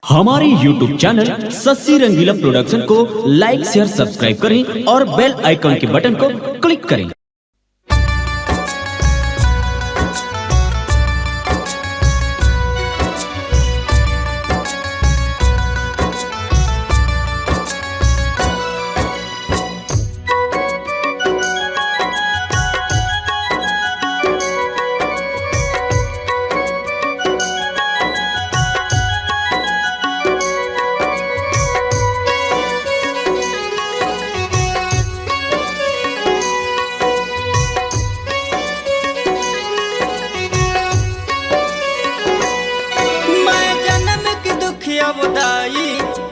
हमारे YouTube channel Shashi Rangeela production को लाइक share subscribe करें और बेल आइकन के बटन को क्लिक करें। बुदाई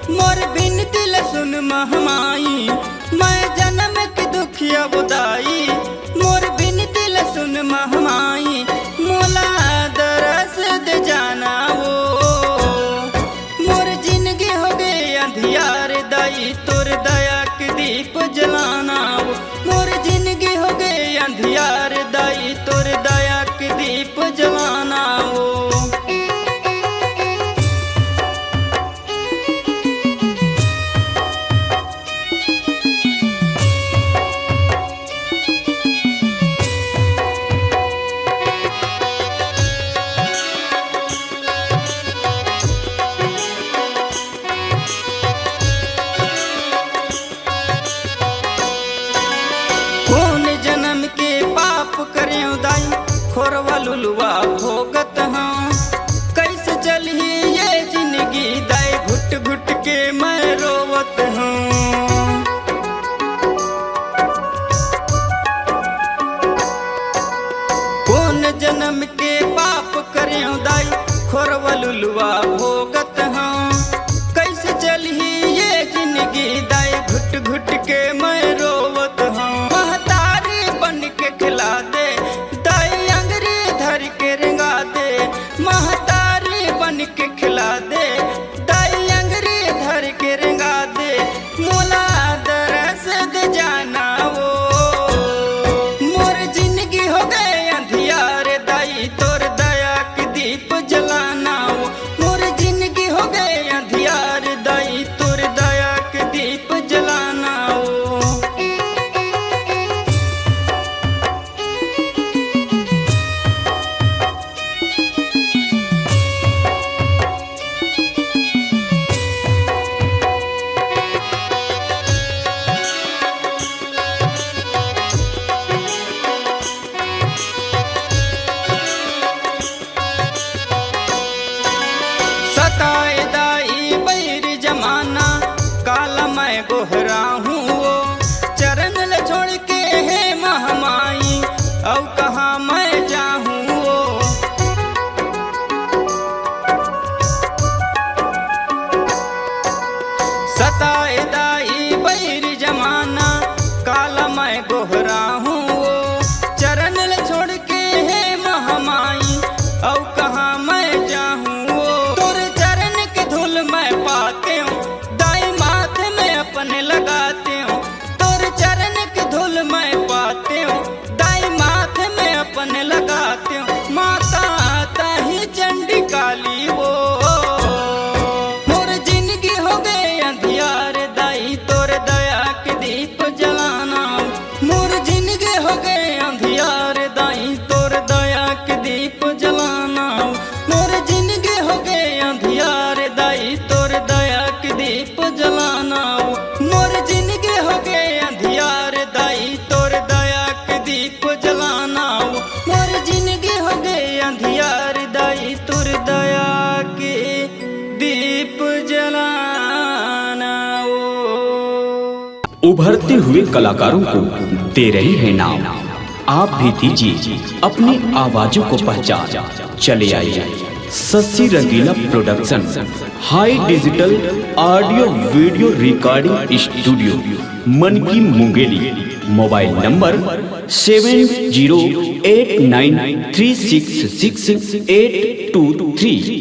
मोर बिनती ल सुन महमाई, मैं जन्म की दुखिया बुदाई मोर बिनती ल सुन महमाई, मोला दरस दे जाना वो मोर जिंदगी हो गई अंधियार दाई तोर दया के दीप जलाना वो मोर जिंदगी हो गई अंधियार दाई तोर दया के दीप जलाना वो। खोरवा लुलुआ भोगत हाँ कैसे चली ये जिंदगी दाई घुट घुट के मैं रोवत हूँ। कौन जन्म के पाप करे दाई खोरवा लुलुआ भोगत हाँ कैसे चली ये जिंदगी दाई घुट घुट के मैं रोवत हूँ। महतारी बन के खिला दे महतारी बन के खिला दे दाई अंगरी धर के रंगा दे मोला दरस दे जाना वो मोर जिंदगी हो गए अंधियार दाई तोर दया के दीप जलाना वो मोर जिंदगी हो गए अंधियार दाई तोर दया के दीप जलाना वो। सताए दाई बैर जमाना काला मैं गोहरा हूँ वो चरण ले छोड़ के है महमाई अब कहाँ मैं जाऊँ वो। सताए दाई बैर जमाना काला मैं गोहरा हूँ वो चरण ले छोड़ के है महमाई अब कहाँ मैं जाऊँ मैं पाते हूँ दाई माथे में अपने लगाते हूँ तोर चरण की धूल मैं पाते हूँ दाई माथे में अपने लगाते हूँ। माता ताही चंडी काली वो मोर जिंदगी हो गए अंधियार दाई तोर दया के दीप जलाना मोर जिंदगी हो गए अंधियार दाई तोर दया के दीप जलाना मोर जिंदगी हो गए अंधियार दाई तोर दया के दीप जलाना मोर जिंदगी हो गए अंधियार दाई तोर दया के दीप जलाना मोर जिंदगी हो गए अंधियार दाई तोर दया के दीप जलाना। उभरते हुए कलाकारों को दे रही है नाम, आप भी दीजिए अपनी आवाजों को पहचान। चले आइए Sassi Rangeela production high digital audio video recording studio Manki Mungeli. Mobile number 708936668823।